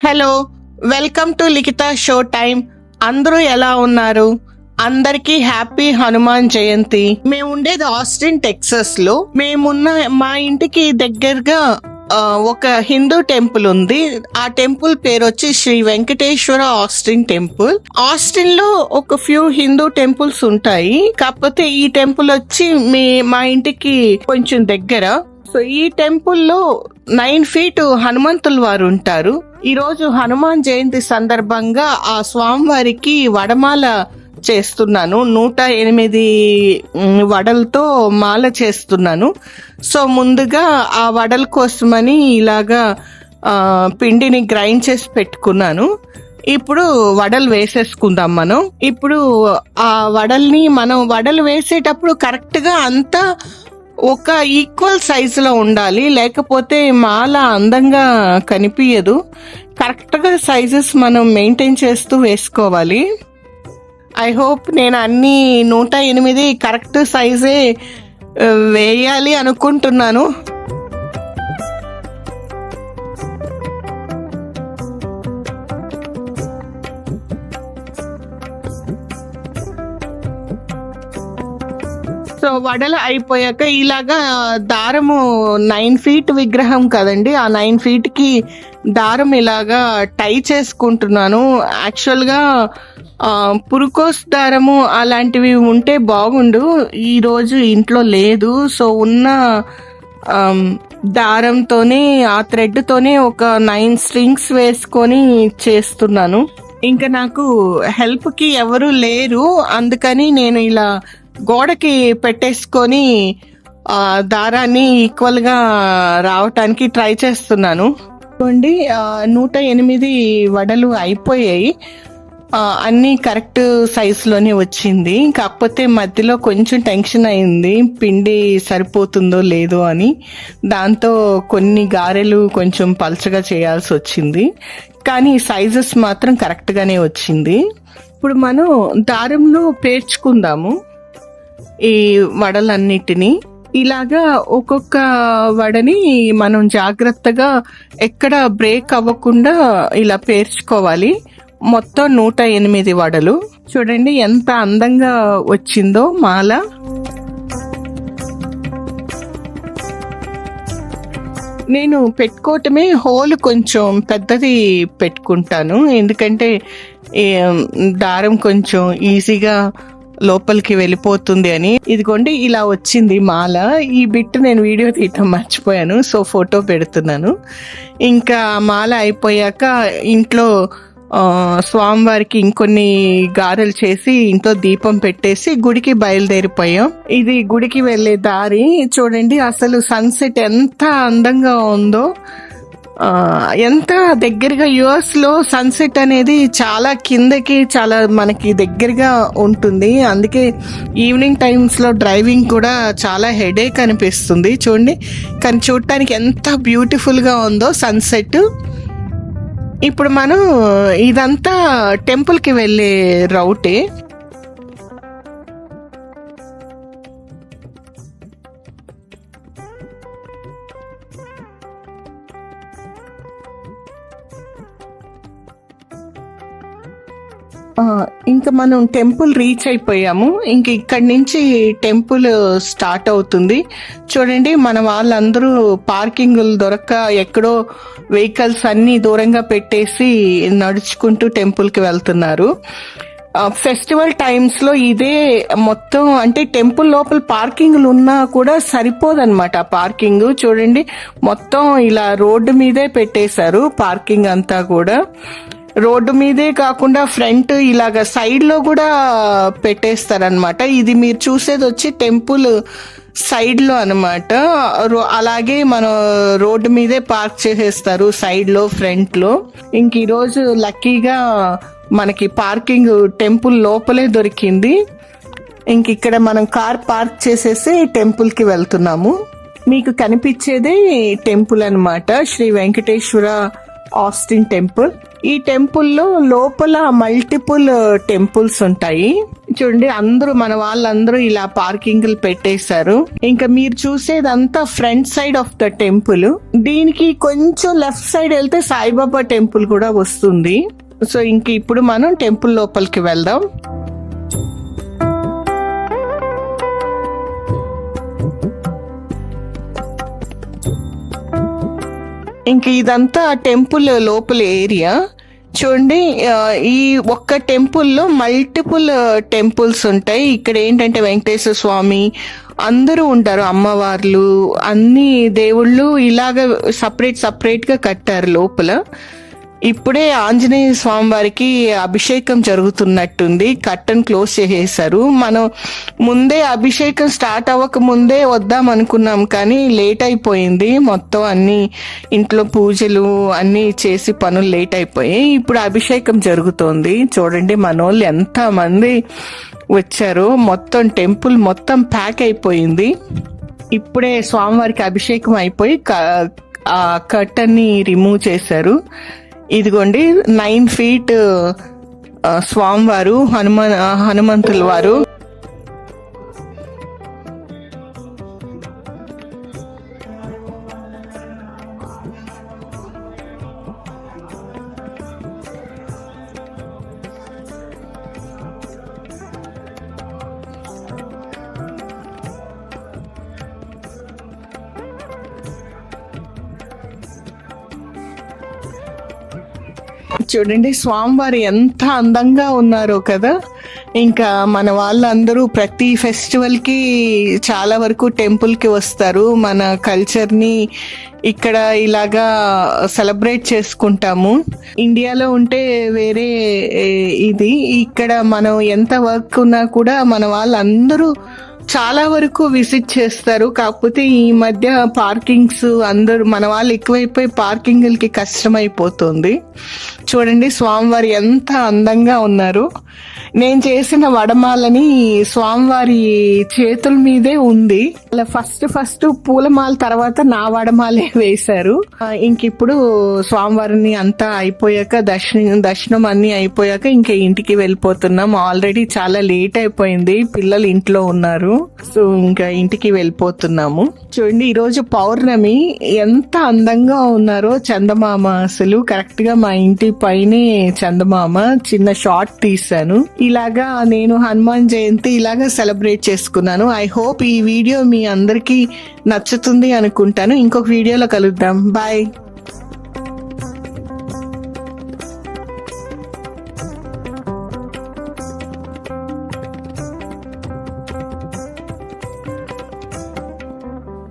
Hello, welcome to Likhitha show time. అందరూ ఎలా ఉన్నారు? అందరికీ హ్యాపీ హనుమాన్ జయంతి. మేము ఉండేది ఆస్టిన్, టెక్సస్ లో. మేమున్న మా ఇంటికి దగ్గరగా ఒక హిందూ టెంపుల్ ఉంది. ఆ టెంపుల్ పేరు వచ్చి Sri Venkateswara Austin temple. Austin లో ఒక ఫ్యూ హిందూ టెంపుల్స్ ఉంటాయి, కాకపోతే ఈ టెంపుల్ వచ్చి మా ఇంటికి కొంచెం దగ్గర. సో ఈ టెంపుల్లో 9 feet హనుమంతుల వారు ఉంటారు. ఈ రోజు హనుమాన్ జయంతి సందర్భంగా ఆ స్వామివారికి వడమాల చేస్తున్నాను. 108 వడలతో మాల చేస్తున్నాను. సో ముందుగా ఆ వడల కోసమని ఇలాగా పిండిని గ్రైండ్ చేసి పెట్టుకున్నాను. ఇప్పుడు వడలు వేసేసుకుందాం మనం. ఇప్పుడు ఆ వడల్ని మనం వడలు వేసేటప్పుడు కరెక్ట్ గా అంతా ఒక ఈక్వల్ సైజులో ఉండాలి, లేకపోతే మాల అందంగా కనిపించదు. కరెక్ట్గా సైజెస్ మనం మెయింటైన్ చేస్తూ వేసుకోవాలి. ఐ హోప్ నేను అన్ని 108 కరెక్ట్ సైజే వేయాలి అనుకుంటున్నాను. సో వడలు అయిపోయాక ఇలాగా దారము 9 feet విగ్రహం కదండి, ఆ 9 feet కి దారం ఇలాగా టై చేసుకుంటున్నాను. యాక్చువల్గా పురుకోస్ దారము అలాంటివి ఉంటే బాగుండు, ఈరోజు ఇంట్లో లేదు. సో ఉన్న దారంతోనే, ఆ థ్రెడ్తోనే ఒక 9 strings వేసుకొని చేస్తున్నాను. ఇంకా నాకు హెల్ప్కి ఎవరు లేరు, అందుకని నేను ఇలా గోడకి పెట్టేసుకొని దారాన్ని ఈక్వల్ గా రావటానికి ట్రై చేస్తున్నాను. చూడండి, 108 వడలు అయిపోయాయి. అన్నీ కరెక్ట్ సైజులోనే వచ్చింది. కాకపోతే మధ్యలో కొంచెం టెన్షన్ అయింది, పిండి సరిపోతుందో లేదో అని. దాంతో కొన్ని గారెలు కొంచెం పల్చగా చేయాల్సి వచ్చింది, కానీ సైజెస్ మాత్రం కరెక్ట్గానే వచ్చింది. ఇప్పుడు మనం దారంలో పేర్చుకుందాము ఈ వడలన్నిటినీ. ఇలాగా ఒక్కొక్క వడని మనం జాగ్రత్తగా ఎక్కడ బ్రేక్ అవ్వకుండా ఇలా పేర్చుకోవాలి. మొత్తం 108 వడలు. చూడండి ఎంత అందంగా వచ్చిందో మాల. నేను పెట్టుకోవటమే హోల్ కొంచెం పెద్దది పెట్టుకుంటాను, ఎందుకంటే దారం కొంచెం ఈజీగా లోపలికి వెళ్ళిపోతుంది అని. ఇదిగోండి ఇలా వచ్చింది మాల. ఈ బిట్ నేను వీడియో తీయటం మర్చిపోయాను, సో ఫోటో పెడుతున్నాను. ఇంకా మాల అయిపోయాక ఇంట్లో స్వామివారికి ఇంకొన్ని గారెలు చేసి ఇంట్లో దీపం పెట్టేసి గుడికి బయలుదేరిపోయాం. ఇది గుడికి వెళ్ళే దారి. చూడండి అసలు సన్సెట్ ఎంత అందంగా ఉందో. ఎంత దగ్గరగా యుఎస్ లో సన్సెట్ అనేది చాలా కిందకి, చాలా మనకి దగ్గరగా ఉంటుంది. అందుకే ఈవినింగ్ టైమ్స్ లో డ్రైవింగ్ కూడా చాలా హెడేక్ అనిపిస్తుంది. చూడండి, కానీ చూడటానికి ఎంత బ్యూటిఫుల్ గా ఉందో సన్సెట్. ఇప్పుడు మనం ఇదంతా టెంపుల్ కి వెళ్ళే రౌటే. ఇంకా మనం టెంపుల్ రీచ్ అయిపోయాము. ఇంక ఇక్కడి నుంచి టెంపుల్ స్టార్ట్ అవుతుంది. చూడండి మన వాళ్ళందరూ పార్కింగ్లు దొరక్క ఎక్కడో వెహికల్స్ అన్ని దూరంగా పెట్టేసి నడుచుకుంటూ టెంపుల్కి వెళ్తున్నారు. ఫెస్టివల్ టైమ్స్ లో ఇదే మొత్తం, అంటే టెంపుల్ లోపల పార్కింగ్లు ఉన్నా కూడా సరిపోదన్నమాట. పార్కింగ్ చూడండి మొత్తం ఇలా రోడ్డు మీదే పెట్టేశారు. పార్కింగ్ అంతా కూడా రోడ్డు మీదే కాకుండా ఫ్రంట్ ఇలాగ సైడ్ లో కూడా పెట్టేస్తారనమాట. ఇది మీరు చూసేది వచ్చి టెంపుల్ సైడ్ లో అనమాట. అలాగే మనం రోడ్డు మీదే పార్క్ చేసేస్తారు సైడ్ లో, ఫ్రంట్ లో. ఇంక ఈరోజు లక్కీగా మనకి పార్కింగ్ టెంపుల్ లోపలే దొరికింది. ఇంక ఇక్కడ మనం కార్ పార్క్ చేసేసి టెంపుల్ కి వెళ్తున్నాము. మీకు కనిపించేదే టెంపుల్ అనమాట, శ్రీ వెంకటేశ్వర ఆస్టిన్ టెంపుల్. ఈ టెంపుల్లో లోపల మల్టిపుల్ టెంపుల్స్ ఉంటాయి. చూడండి, అందరూ మన వాళ్ళందరూ ఇలా పార్కింగ్లు పెట్టేశారు. ఇంకా మీరు చూసేదంతా front side of the temple. దీనికి కొంచెం లెఫ్ట్ సైడ్ వెళ్తే సాయిబాబా టెంపుల్ కూడా వస్తుంది. సో ఇంక ఇప్పుడు మనం టెంపుల్ లోపలికి వెళ్దాం. ఇంక ఇదంతా టెంపుల్ లోపల ఏరియా. చూడండి, ఈ ఒక్క టెంపుల్లో మల్టిపుల్ టెంపుల్స్ ఉంటాయి. ఇక్కడ ఏంటంటే వెంకటేశ్వర స్వామి అందరూ ఉంటారు, అమ్మవార్లు, అన్ని దేవుళ్ళు ఇలాగ సపరేట్ గా కట్టారు లోపల. ఇప్పుడే ఆంజనేయ స్వామి వారికి అభిషేకం జరుగుతున్నట్టుంది. కర్టన్ క్లోజ్ చేసేసారు. మనం ముందే అభిషేకం స్టార్ట్ అవ్వక ముందే వద్దాం అనుకున్నాం, కానీ లేట్ అయిపోయింది. మొత్తం అన్ని ఇంట్లో పూజలు అన్ని చేసి పనులు లేట్ అయిపోయాయి. ఇప్పుడు అభిషేకం జరుగుతోంది. చూడండి మనోళ్ళు ఎంత మంది వచ్చారు. మొత్తం టెంపుల్ మొత్తం ప్యాక్ అయిపోయింది. ఇప్పుడే స్వామివారికి అభిషేకం అయిపోయి ఆ కర్టన్ ని రిమూవ్ చేశారు. ఇదిగోండి 9 feet స్వామివారు, హనుమంతుల వారు. చూడండి స్వామివారు ఎంత అందంగా ఉన్నారో కదా. ఇంకా మన వాళ్ళందరూ ప్రతి ఫెస్టివల్ కి చాలా వరకు టెంపుల్ కి వస్తారు. మన కల్చర్ ని ఇక్కడ ఇలాగా సెలబ్రేట్ చేసుకుంటాము. ఇండియాలో ఉంటే వేరే ఇది, ఇక్కడ మనం ఎంత వర్క్ ఉన్నా కూడా మన వాళ్ళందరూ చాలా వరకు విజిట్ చేస్తారు. కాకపోతే ఈ మధ్య పార్కింగ్స్ అందరూ మన వాళ్ళు ఎక్కువైపోయి పార్కింగ్లకి కష్టమైపోతుంది. చూడండి స్వామివారి ఎంత అందంగా ఉన్నారు. నేను చేసిన వడమాలని స్వామివారి చేతుల మీదే ఉంది. అలా ఫస్ట్ పూలమాల తర్వాత నా వడమాలే వేశారు. ఇంకిప్పుడు స్వామివారిని అంతా అయిపోయాక దర్శనం అన్ని అయిపోయాక ఇంకా ఇంటికి వెళ్ళిపోతున్నాం. ఆల్రెడీ చాలా లేట్ అయిపోయింది, పిల్లలు ఇంట్లో ఉన్నారు. సో ఇంకా ఇంటికి వెళ్ళిపోతున్నాము. చూడండి ఈరోజు పౌర్ణమి, ఎంత అందంగా ఉన్నారో చందమామ. అసలు కరెక్ట్ గా మా ఇంటి పైనే చందమామ. చిన్న షార్ట్ తీసాను. ఇలాగా నేను హనుమాన్ జయంతి ఇలాగా సెలబ్రేట్ చేసుకున్నాను. ఐ హోప్ ఈ వీడియో మీ అందరికీ నచ్చుతుంది అనుకుంటాను. ఇంకొక వీడియోలో కలుద్దాం. బాయ్.